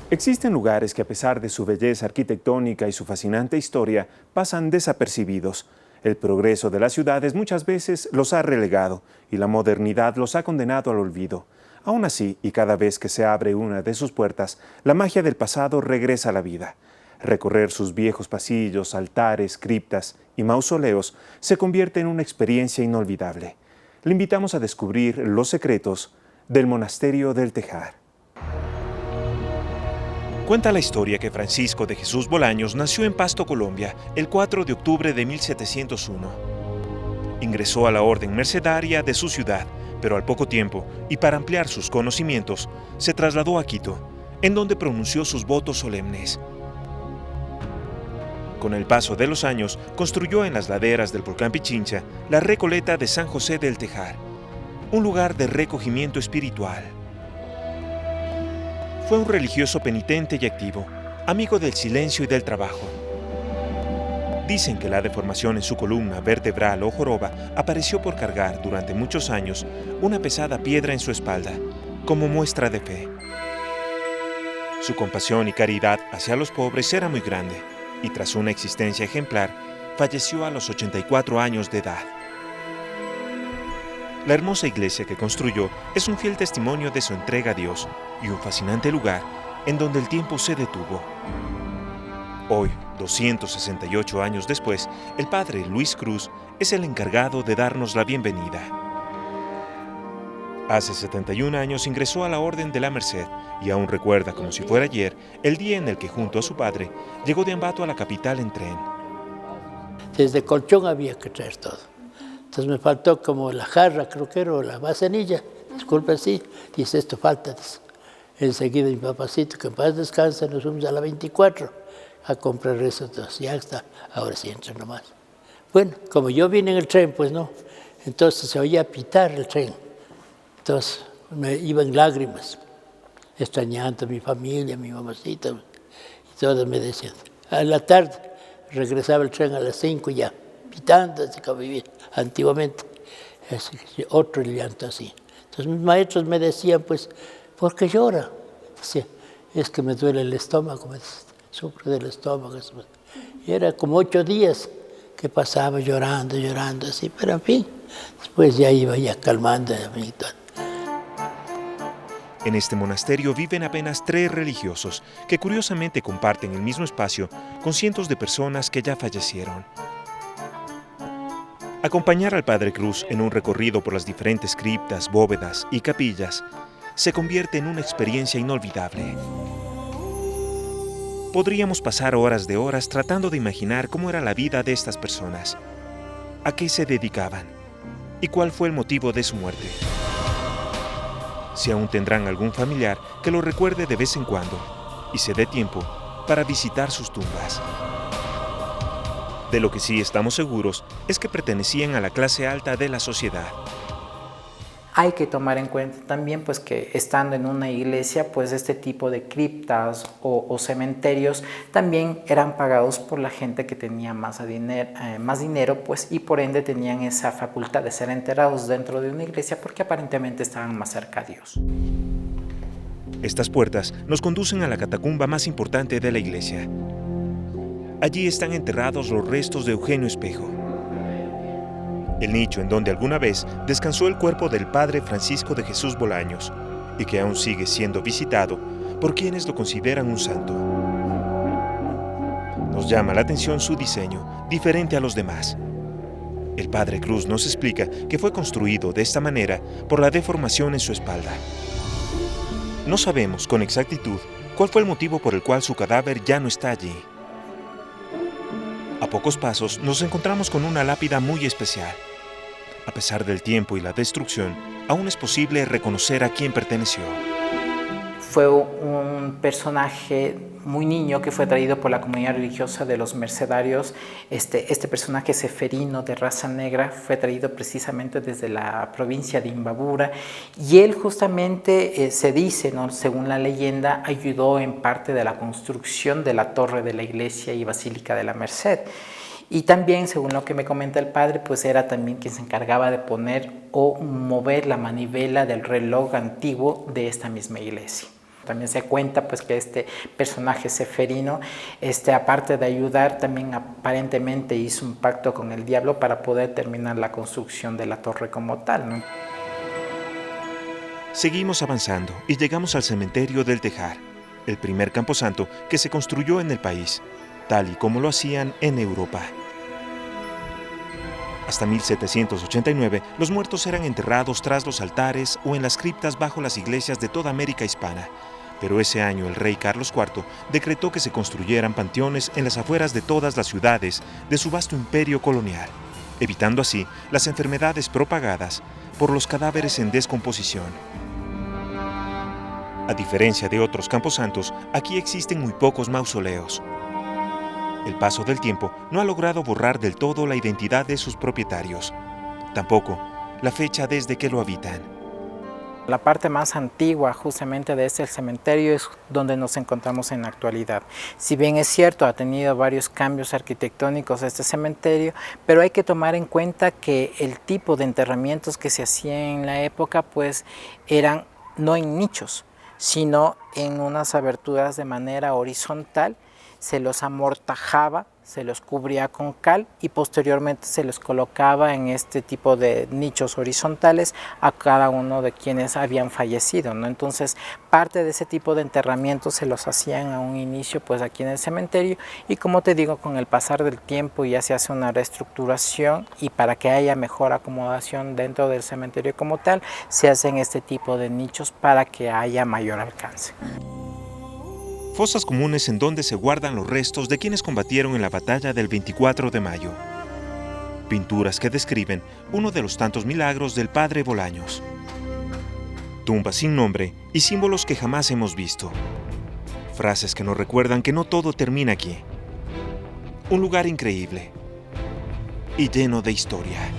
Existen lugares que a pesar de su belleza arquitectónica y su fascinante historia, pasan desapercibidos. El progreso de las ciudades muchas veces los ha relegado y la modernidad los ha condenado al olvido. Aún así, y cada vez que se abre una de sus puertas, la magia del pasado regresa a la vida. Recorrer sus viejos pasillos, altares, criptas y mausoleos se convierte en una experiencia inolvidable. Le invitamos a descubrir los secretos del Monasterio del Tejar. Cuenta la historia que Francisco de Jesús Bolaños nació en Pasto, Colombia, el 4 de octubre de 1701. Ingresó a la orden mercedaria de su ciudad, pero al poco tiempo, y para ampliar sus conocimientos, se trasladó a Quito, en donde pronunció sus votos solemnes. Con el paso de los años, construyó en las laderas del volcán Pichincha la Recoleta de San José del Tejar, un lugar de recogimiento espiritual. Fue un religioso penitente y activo, amigo del silencio y del trabajo. Dicen que la deformación en su columna vertebral o joroba apareció por cargar durante muchos años una pesada piedra en su espalda, como muestra de fe. Su compasión y caridad hacia los pobres era muy grande, y tras una existencia ejemplar, falleció a los 84 años de edad. La hermosa iglesia que construyó es un fiel testimonio de su entrega a Dios y un fascinante lugar en donde el tiempo se detuvo. Hoy, 268 años después, el padre Luis Cruz es el encargado de darnos la bienvenida. Hace 71 años ingresó a la Orden de la Merced y aún recuerda como si fuera ayer el día en el que junto a su padre llegó de Ambato a la capital en tren. Desde Colchón había que traer todo. Entonces me faltó como la jarra, creo que era, o la vasenilla. Disculpe, sí. Dice, esto falta. Dice. Enseguida mi papacito, que en paz descanse, nos fuimos a la 24 a comprar eso. Entonces ya está, ahora sí entra nomás. Bueno, como yo vine en el tren, pues no. Entonces se oía pitar el tren. Entonces me iba en lágrimas, extrañando a mi familia, a mi mamacita. Y todos me decían, a la tarde regresaba el tren a las 5 ya, pitando, así como vivía antiguamente. Otro llanto así. Entonces mis maestros me decían, pues, ¿por qué llora? Decía, es que me duele el estómago, sufro del estómago. Y era como 8 días que pasaba llorando, así, pero en fin, después ya iba ya calmando. En este monasterio viven apenas 3 religiosos que curiosamente comparten el mismo espacio con cientos de personas que ya fallecieron. Acompañar al Padre Cruz en un recorrido por las diferentes criptas, bóvedas y capillas se convierte en una experiencia inolvidable. Podríamos pasar horas de horas tratando de imaginar cómo era la vida de estas personas, a qué se dedicaban y cuál fue el motivo de su muerte. Si aún tendrán algún familiar que lo recuerde de vez en cuando y se dé tiempo para visitar sus tumbas. De lo que sí estamos seguros es que pertenecían a la clase alta de la sociedad. Hay que tomar en cuenta también pues, que estando en una iglesia, pues este tipo de criptas o cementerios también eran pagados por la gente que tenía más dinero pues, y por ende tenían esa facultad de ser enterrados dentro de una iglesia porque aparentemente estaban más cerca a Dios. Estas puertas nos conducen a la catacumba más importante de la iglesia. Allí están enterrados los restos de Eugenio Espejo, el nicho en donde alguna vez descansó el cuerpo del padre Francisco de Jesús Bolaños y que aún sigue siendo visitado por quienes lo consideran un santo. Nos llama la atención su diseño, diferente a los demás. El Padre Cruz nos explica que fue construido de esta manera por la deformación en su espalda. No sabemos con exactitud cuál fue el motivo por el cual su cadáver ya no está allí. A pocos pasos nos encontramos con una lápida muy especial. A pesar del tiempo y la destrucción, aún es posible reconocer a quién perteneció. Fue un personaje muy niño que fue traído por la comunidad religiosa de los mercedarios. Este personaje ceferino de raza negra fue traído precisamente desde la provincia de Imbabura y él justamente se dice, ¿no? Según la leyenda, ayudó en parte de la construcción de la torre de la iglesia y basílica de la Merced. Y también, según lo que me comenta el padre, pues era también quien se encargaba de poner o mover la manivela del reloj antiguo de esta misma iglesia. También se cuenta pues que este personaje Ceferino, aparte de ayudar, también aparentemente hizo un pacto con el diablo para poder terminar la construcción de la torre como tal, ¿no? Seguimos avanzando y llegamos al cementerio del Tejar, el primer camposanto que se construyó en el país, tal y como lo hacían en Europa. Hasta 1789, los muertos eran enterrados tras los altares o en las criptas bajo las iglesias de toda América hispana. Pero ese año el rey Carlos IV decretó que se construyeran panteones en las afueras de todas las ciudades de su vasto imperio colonial, evitando así las enfermedades propagadas por los cadáveres en descomposición. A diferencia de otros camposantos, aquí existen muy pocos mausoleos. El paso del tiempo no ha logrado borrar del todo la identidad de sus propietarios. Tampoco la fecha desde que lo habitan. La parte más antigua justamente de este cementerio es donde nos encontramos en la actualidad. Si bien es cierto, ha tenido varios cambios arquitectónicos este cementerio, pero hay que tomar en cuenta que el tipo de enterramientos que se hacían en la época pues eran no en nichos, sino en unas aberturas de manera horizontal. Se los amortajaba, se los cubría con cal y posteriormente se los colocaba en este tipo de nichos horizontales a cada uno de quienes habían fallecido, ¿no? Entonces, parte de ese tipo de enterramientos se los hacían a un inicio pues aquí en el cementerio y como te digo, con el pasar del tiempo ya se hace una reestructuración y para que haya mejor acomodación dentro del cementerio como tal, se hacen este tipo de nichos para que haya mayor alcance. Fosas comunes en donde se guardan los restos de quienes combatieron en la batalla del 24 de mayo. Pinturas que describen uno de los tantos milagros del padre Bolaños. Tumbas sin nombre y símbolos que jamás hemos visto. Frases que nos recuerdan que no todo termina aquí. Un lugar increíble y lleno de historia.